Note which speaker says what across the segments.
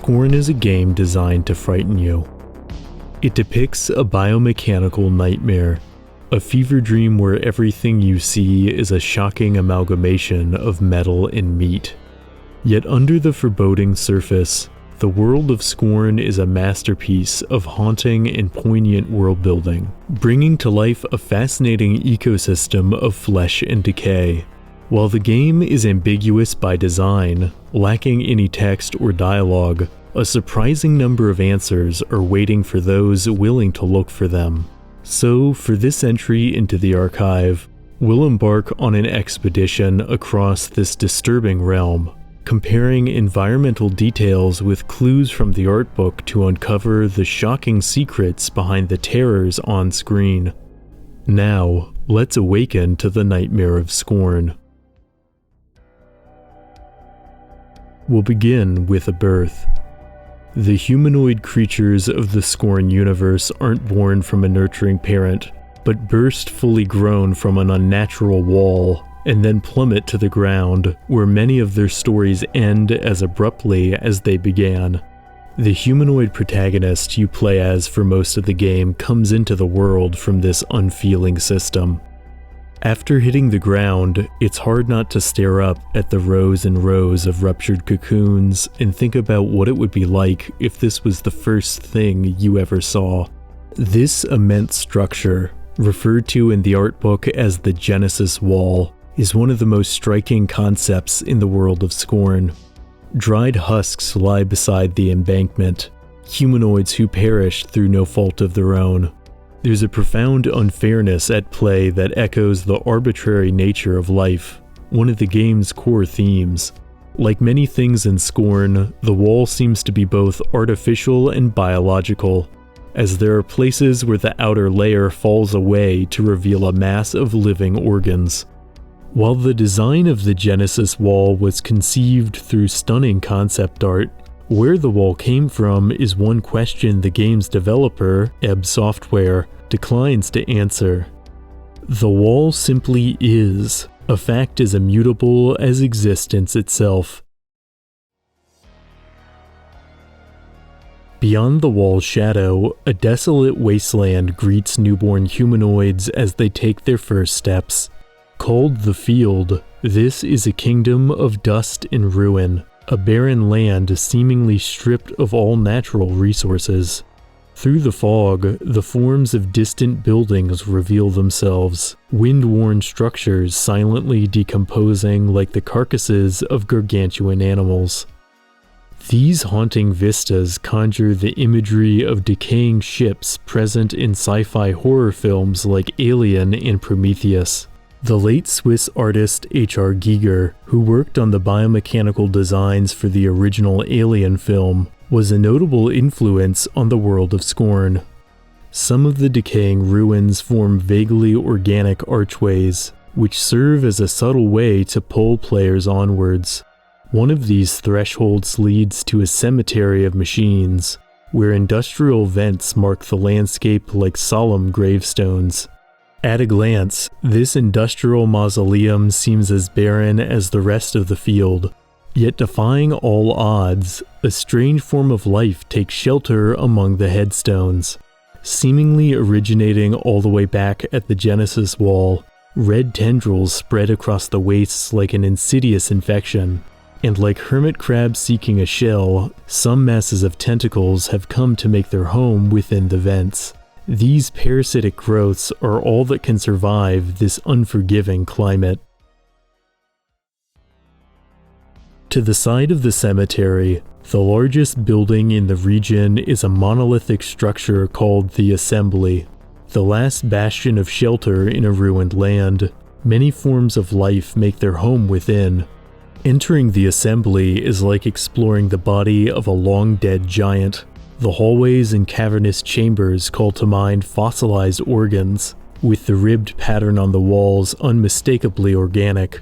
Speaker 1: Scorn is a game designed to frighten you. It depicts a biomechanical nightmare, a fever dream where everything you see is a shocking amalgamation of metal and meat. Yet under the foreboding surface, the World of Scorn is a masterpiece of haunting and poignant world-building, bringing to life a fascinating ecosystem of flesh and decay. While the game is ambiguous by design, lacking any text or dialogue, a surprising number of answers are waiting for those willing to look for them. So, for this entry into the archive, we'll embark on an expedition across this disturbing realm, comparing environmental details with clues from the artbook to uncover the shocking secrets behind the terrors on screen. Now, let's awaken to the nightmare of Scorn. We'll begin with a birth. The humanoid creatures of the Scorn universe aren't born from a nurturing parent, but burst fully grown from an unnatural wall, and then plummet to the ground, where many of their stories end as abruptly as they began. The humanoid protagonist you play as for most of the game comes into the world from this unfeeling system. After hitting the ground, it's hard not to stare up at the rows and rows of ruptured cocoons and think about what it would be like if this was the first thing you ever saw. This immense structure, referred to in the artbook as the Genesis Wall, is one of the most striking concepts in the World of Scorn. Dried husks lie beside the embankment, humanoids who perished through no fault of their own. There's a profound unfairness at play that echoes the arbitrary nature of life, one of the game's core themes. Like many things in Scorn, the wall seems to be both artificial and biological, as there are places where the outer layer falls away to reveal a mass of living organs. While the design of the Genesis Wall was conceived through stunning concept art, where the wall came from is one question the game's developer, Ebb Software, declines to answer. The wall simply is, a fact as immutable as existence itself. Beyond the wall's shadow, a desolate wasteland greets newborn humanoids as they take their first steps. Called the Field, this is a kingdom of dust and ruin, a barren land seemingly stripped of all natural resources. Through the fog, the forms of distant buildings reveal themselves, wind-worn structures silently decomposing like the carcasses of gargantuan animals. These haunting vistas conjure the imagery of decaying ships present in sci-fi horror films like Alien and Prometheus. The late Swiss artist H.R. Giger, who worked on the biomechanical designs for the original Alien film, was a notable influence on the World of Scorn. Some of the decaying ruins form vaguely organic archways, which serve as a subtle way to pull players onwards. One of these thresholds leads to a cemetery of machines, where industrial vents mark the landscape like solemn gravestones. At a glance, this industrial mausoleum seems as barren as the rest of the field. Yet defying all odds, a strange form of life takes shelter among the headstones. Seemingly originating all the way back at the Genesis Wall, red tendrils spread across the wastes like an insidious infection. And like hermit crabs seeking a shell, some masses of tentacles have come to make their home within the vents. These parasitic growths are all that can survive this unforgiving climate. To the side of the cemetery, the largest building in the region is a monolithic structure called the Assembly, the last bastion of shelter in a ruined land. Many forms of life make their home within. Entering the Assembly is like exploring the body of a long-dead giant. The hallways and cavernous chambers call to mind fossilized organs, with the ribbed pattern on the walls unmistakably organic.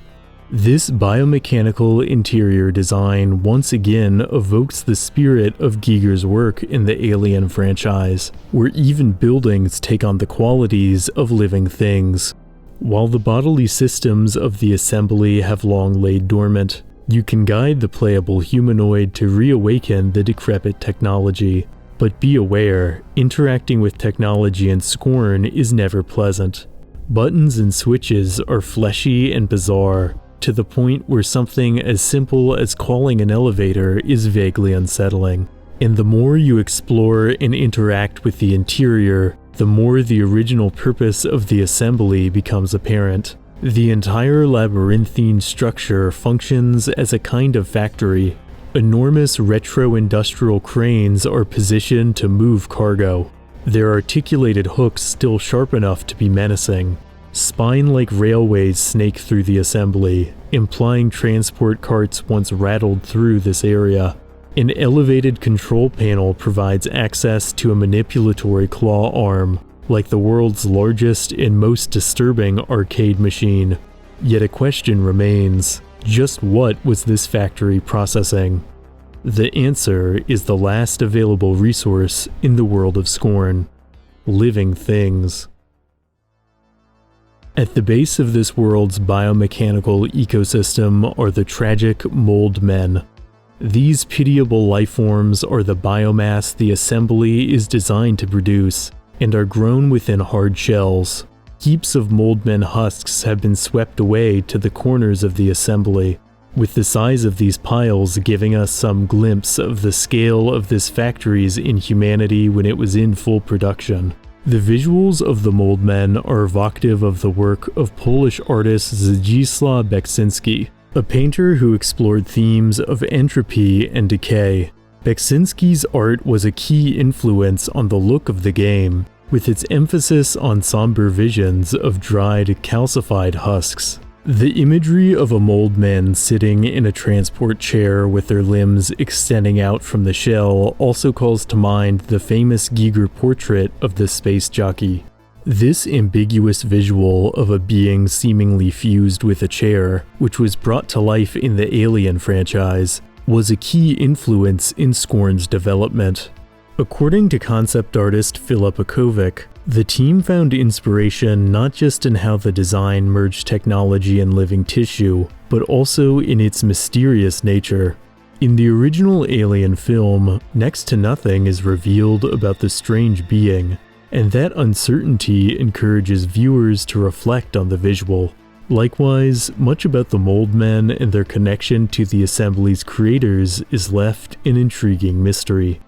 Speaker 1: This biomechanical interior design once again evokes the spirit of Giger's work in the Alien franchise, where even buildings take on the qualities of living things. While the bodily systems of the Assembly have long laid dormant, You can guide the playable humanoid to reawaken the decrepit technology, but be aware, interacting with technology in Scorn is never pleasant. Buttons and switches are fleshy and bizarre, to the point where something as simple as calling an elevator is vaguely unsettling. And the more you explore and interact with the interior, the more the original purpose of the assembly becomes apparent. The entire labyrinthine structure functions as a kind of factory. Enormous retro-industrial cranes are positioned to move cargo, their articulated hooks still sharp enough to be menacing. Spine-like railways snake through the assembly, implying transport carts once rattled through this area. An elevated control panel provides access to a manipulatory claw arm, like the world's largest and most disturbing arcade machine. Yet a question remains: just what was this factory processing? The answer is the last available resource in the World of Scorn: living things. At the base of this world's biomechanical ecosystem are the tragic mold men. These pitiable lifeforms are the biomass the assembly is designed to produce, and are grown within hard shells. Heaps of moldmen husks have been swept away to the corners of the assembly, with the size of these piles giving us some glimpse of the scale of this factory's inhumanity when it was in full production. The visuals of the moldmen are evocative of the work of Polish artist Zdzisław Beksinski, a painter who explored themes of entropy and decay. Beksinski's art was a key influence on the look of the game, with its emphasis on somber visions of dried, calcified husks. The imagery of a mold man sitting in a transport chair with their limbs extending out from the shell also calls to mind the famous Giger portrait of the space jockey. This ambiguous visual of a being seemingly fused with a chair, which was brought to life in the Alien franchise, was a key influence in Scorn's development. According to concept artist Filip Akovic, the team found inspiration not just in how the design merged technology and living tissue, but also in its mysterious nature. In the original Alien film, next to nothing is revealed about the strange being, and that uncertainty encourages viewers to reflect on the visual. Likewise, much about the mold men and their connection to the assembly's creators is left an intriguing mystery.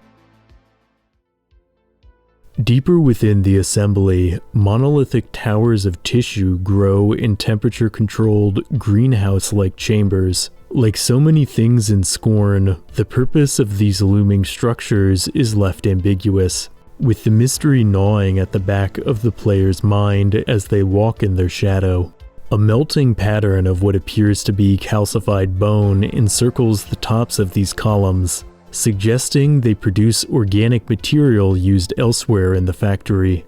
Speaker 1: Deeper within the assembly, monolithic towers of tissue grow in temperature-controlled, greenhouse-like chambers. Like so many things in Scorn, the purpose of these looming structures is left ambiguous, with the mystery gnawing at the back of the player's mind as they walk in their shadow. A melting pattern of what appears to be calcified bone encircles the tops of these columns, suggesting they produce organic material used elsewhere in the factory.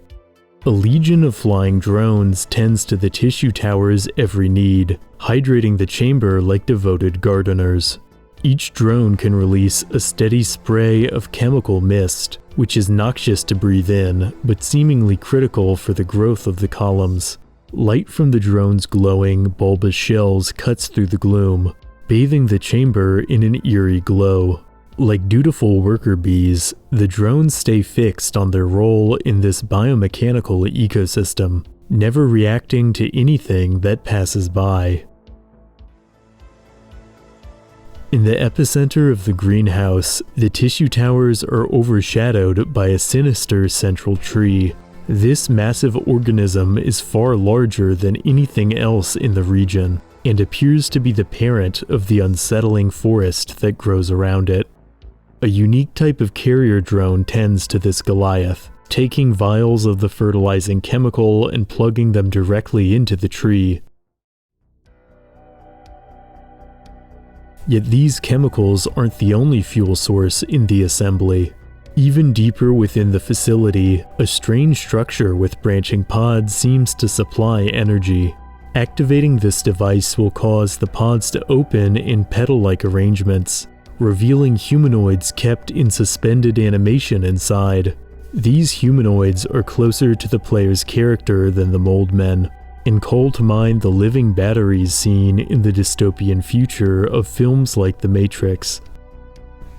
Speaker 1: A legion of flying drones tends to the tissue tower's every need, hydrating the chamber like devoted gardeners. Each drone can release a steady spray of chemical mist, which is noxious to breathe in, but seemingly critical for the growth of the columns. Light from the drone's glowing, bulbous shells cuts through the gloom, bathing the chamber in an eerie glow. Like dutiful worker bees, the drones stay fixed on their role in this biomechanical ecosystem, never reacting to anything that passes by. In the epicenter of the greenhouse, the tissue towers are overshadowed by a sinister central tree. This massive organism is far larger than anything else in the region, and appears to be the parent of the unsettling forest that grows around it. A unique type of carrier drone tends to this Goliath, taking vials of the fertilizing chemical and plugging them directly into the tree. Yet these chemicals aren't the only fuel source in the assembly. Even deeper within the facility, a strange structure with branching pods seems to supply energy. Activating this device will cause the pods to open in petal-like arrangements, revealing humanoids kept in suspended animation inside. These humanoids are closer to the player's character than the mold men, and call to mind the living batteries seen in the dystopian future of films like The Matrix.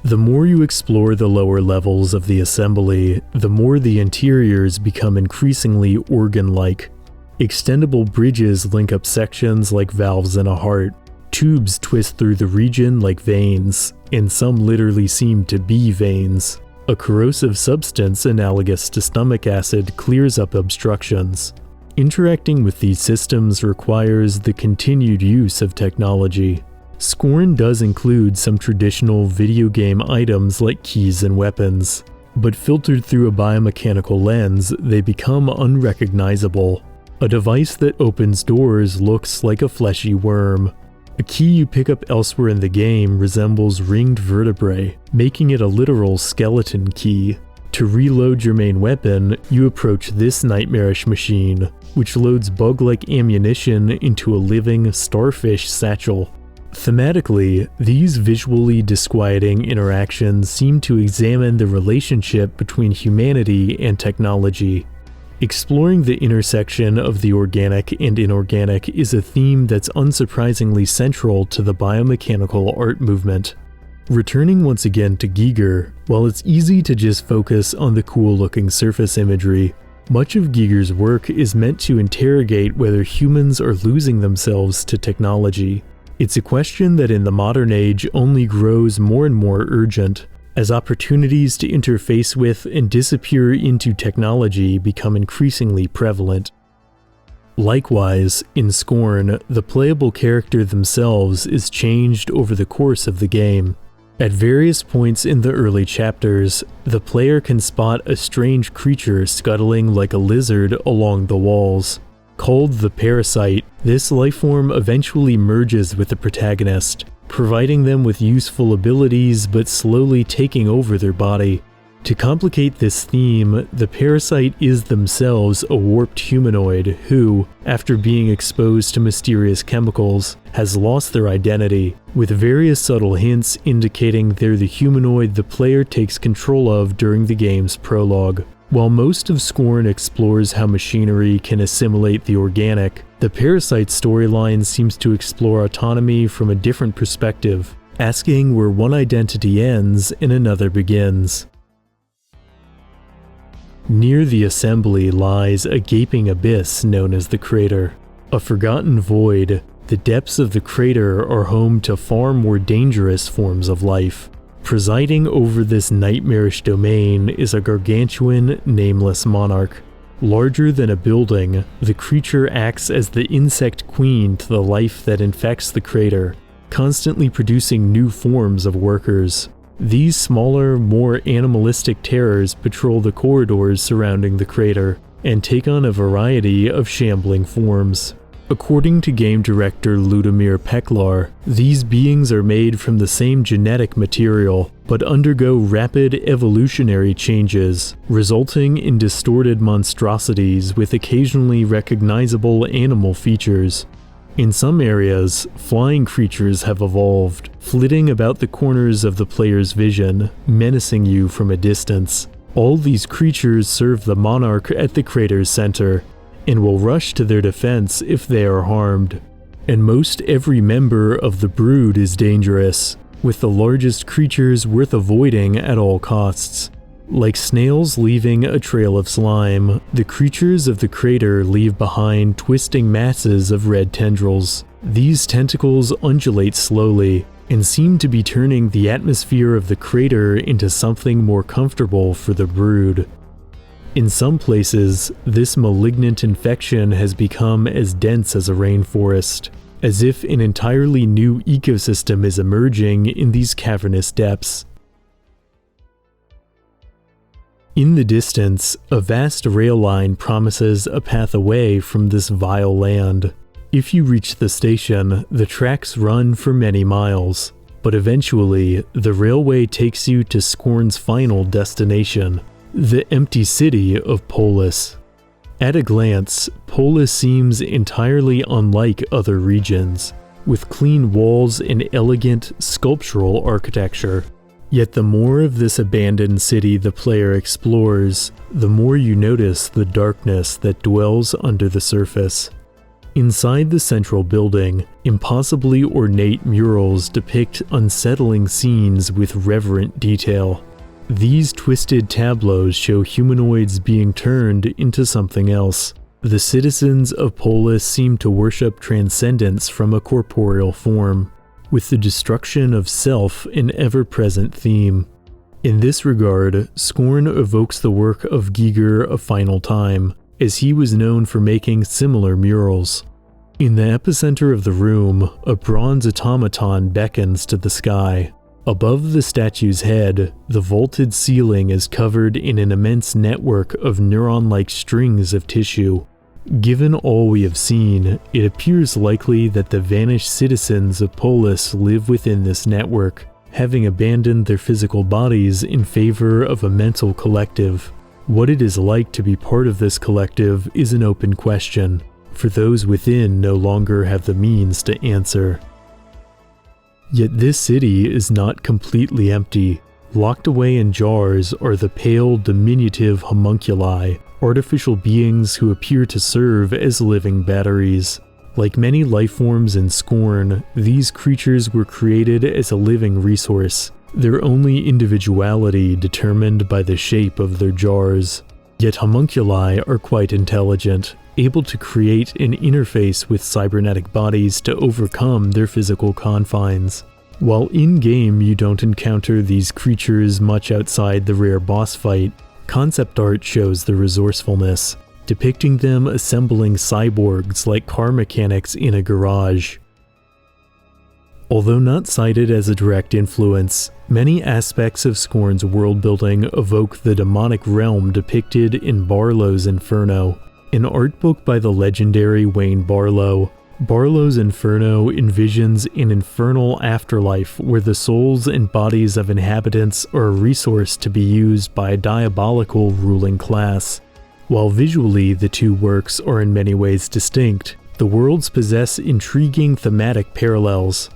Speaker 1: The more you explore the lower levels of the assembly, the more the interiors become increasingly organ-like. Extendable bridges link up sections like valves in a heart. Tubes twist through the region like veins, and some literally seem to be veins. A corrosive substance analogous to stomach acid clears up obstructions. Interacting with these systems requires the continued use of technology. Scorn does include some traditional video game items like keys and weapons, but filtered through a biomechanical lens, they become unrecognizable. A device that opens doors looks like a fleshy worm. A key you pick up elsewhere in the game resembles ringed vertebrae, making it a literal skeleton key. To reload your main weapon, you approach this nightmarish machine, which loads bug-like ammunition into a living starfish satchel. Thematically, these visually disquieting interactions seem to examine the relationship between humanity and technology. Exploring the intersection of the organic and inorganic is a theme that's unsurprisingly central to the biomechanical art movement. Returning once again to Giger, while it's easy to just focus on the cool-looking surface imagery, much of Giger's work is meant to interrogate whether humans are losing themselves to technology. It's a question that in the modern age only grows more and more urgent, as opportunities to interface with and disappear into technology become increasingly prevalent. Likewise, in Scorn, the playable character themselves is changed over the course of the game. At various points in the early chapters, the player can spot a strange creature scuttling like a lizard along the walls. Called the Parasite, this lifeform eventually merges with the protagonist, providing them with useful abilities but slowly taking over their body. To complicate this theme, the Parasite is themselves a warped humanoid who, after being exposed to mysterious chemicals, has lost their identity, with various subtle hints indicating they're the humanoid the player takes control of during the game's prologue. While most of Scorn explores how machinery can assimilate the organic, the Parasite storyline seems to explore autonomy from a different perspective, asking where one identity ends and another begins. Near the assembly lies a gaping abyss known as the crater. A forgotten void, the depths of the crater are home to far more dangerous forms of life. Presiding over this nightmarish domain is a gargantuan, nameless monarch. Larger than a building, the creature acts as the insect queen to the life that infects the crater, constantly producing new forms of workers. These smaller, more animalistic terrors patrol the corridors surrounding the crater, and take on a variety of shambling forms. According to game director Ludimir Peklar, these beings are made from the same genetic material, but undergo rapid evolutionary changes, resulting in distorted monstrosities with occasionally recognizable animal features. In some areas, flying creatures have evolved, flitting about the corners of the player's vision, menacing you from a distance. All these creatures serve the monarch at the crater's center, and will rush to their defense if they are harmed. And most every member of the brood is dangerous, with the largest creatures worth avoiding at all costs. Like snails leaving a trail of slime, the creatures of the crater leave behind twisting masses of red tendrils. These tentacles undulate slowly, and seem to be turning the atmosphere of the crater into something more comfortable for the brood. In some places, this malignant infection has become as dense as a rainforest, as if an entirely new ecosystem is emerging in these cavernous depths. In the distance, a vast rail line promises a path away from this vile land. If you reach the station, the tracks run for many miles, but eventually, the railway takes you to Scorn's final destination, the empty city of Polis. At a glance, Polis seems entirely unlike other regions, with clean walls and elegant, sculptural architecture. Yet the more of this abandoned city the player explores, the more you notice the darkness that dwells under the surface. Inside the central building, impossibly ornate murals depict unsettling scenes with reverent detail. These twisted tableaus show humanoids being turned into something else. The citizens of Polis seem to worship transcendence from a corporeal form, with the destruction of self an ever-present theme. In this regard, Scorn evokes the work of Giger of Final Time, as he was known for making similar murals. In the epicenter of the room, a bronze automaton beckons to the sky. Above the statue's head, the vaulted ceiling is covered in an immense network of neuron-like strings of tissue. Given all we have seen, it appears likely that the vanished citizens of Polis live within this network, having abandoned their physical bodies in favor of a mental collective. What it is like to be part of this collective is an open question, for those within no longer have the means to answer. Yet this city is not completely empty. Locked away in jars are the pale, diminutive homunculi, artificial beings who appear to serve as living batteries. Like many lifeforms in Scorn, these creatures were created as a living resource, their only individuality determined by the shape of their jars. Yet homunculi are quite intelligent, able to create an interface with cybernetic bodies to overcome their physical confines. While in-game you don't encounter these creatures much outside the rare boss fight, concept art shows their resourcefulness, depicting them assembling cyborgs like car mechanics in a garage. Although not cited as a direct influence, many aspects of Scorn's world-building evoke the demonic realm depicted in Barlow's Inferno, an art book by the legendary Wayne Barlow. Barlow's Inferno envisions an infernal afterlife where the souls and bodies of inhabitants are a resource to be used by a diabolical ruling class. While visually the two works are in many ways distinct, the worlds possess intriguing thematic parallels.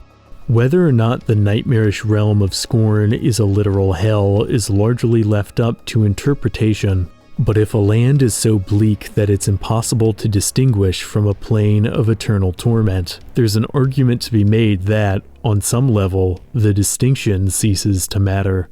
Speaker 1: Whether or not the nightmarish realm of Scorn is a literal hell is largely left up to interpretation. But if a land is so bleak that it's impossible to distinguish from a plane of eternal torment, there's an argument to be made that, on some level, the distinction ceases to matter.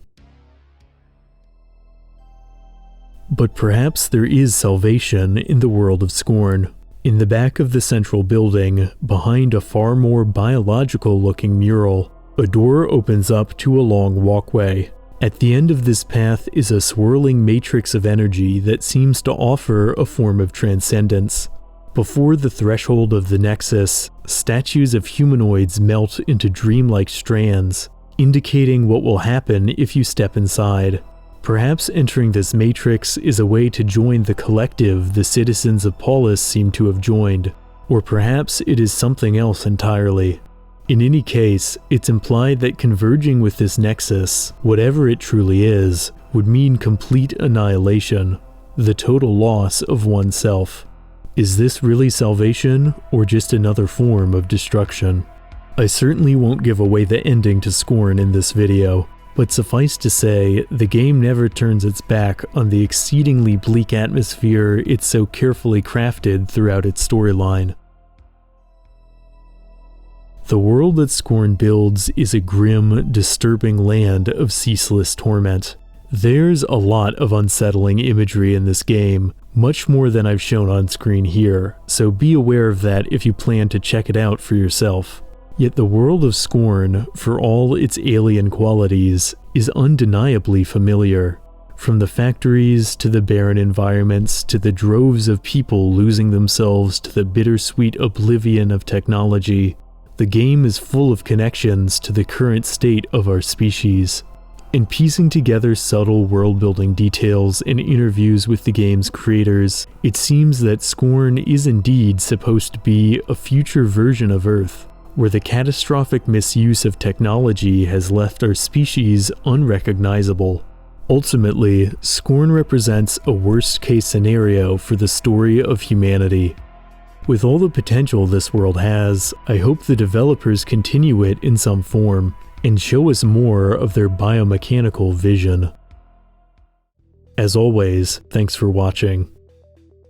Speaker 1: But perhaps there is salvation in the world of Scorn. In the back of the central building, behind a far more biological-looking mural, a door opens up to a long walkway. At the end of this path is a swirling matrix of energy that seems to offer a form of transcendence. Before the threshold of the Nexus, statues of humanoids melt into dreamlike strands, indicating what will happen if you step inside. Perhaps entering this matrix is a way to join the collective the citizens of Polis seem to have joined, or perhaps it is something else entirely. In any case, it's implied that converging with this nexus, whatever it truly is, would mean complete annihilation, the total loss of oneself. Is this really salvation, or just another form of destruction? I certainly won't give away the ending to Scorn in this video, but suffice to say, the game never turns its back on the exceedingly bleak atmosphere it's so carefully crafted throughout its storyline. The world that Scorn builds is a grim, disturbing land of ceaseless torment. There's a lot of unsettling imagery in this game, much more than I've shown on screen here, so be aware of that if you plan to check it out for yourself. Yet the world of Scorn, for all its alien qualities, is undeniably familiar. From the factories to the barren environments to the droves of people losing themselves to the bittersweet oblivion of technology, the game is full of connections to the current state of our species. In piecing together subtle world-building details and interviews with the game's creators, it seems that Scorn is indeed supposed to be a future version of Earth, where the catastrophic misuse of technology has left our species unrecognizable. Ultimately, Scorn represents a worst-case scenario for the story of humanity. With all the potential this world has, I hope the developers continue it in some form, and show us more of their biomechanical vision. As always, thanks for watching.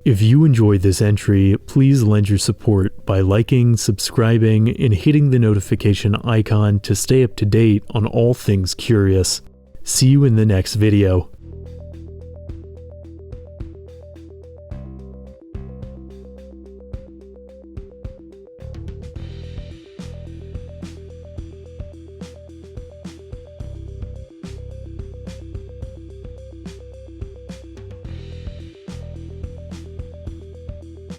Speaker 1: If you enjoyed this entry, please lend your support by liking, subscribing, and hitting the notification icon to stay up to date on all things curious. See you in the next video.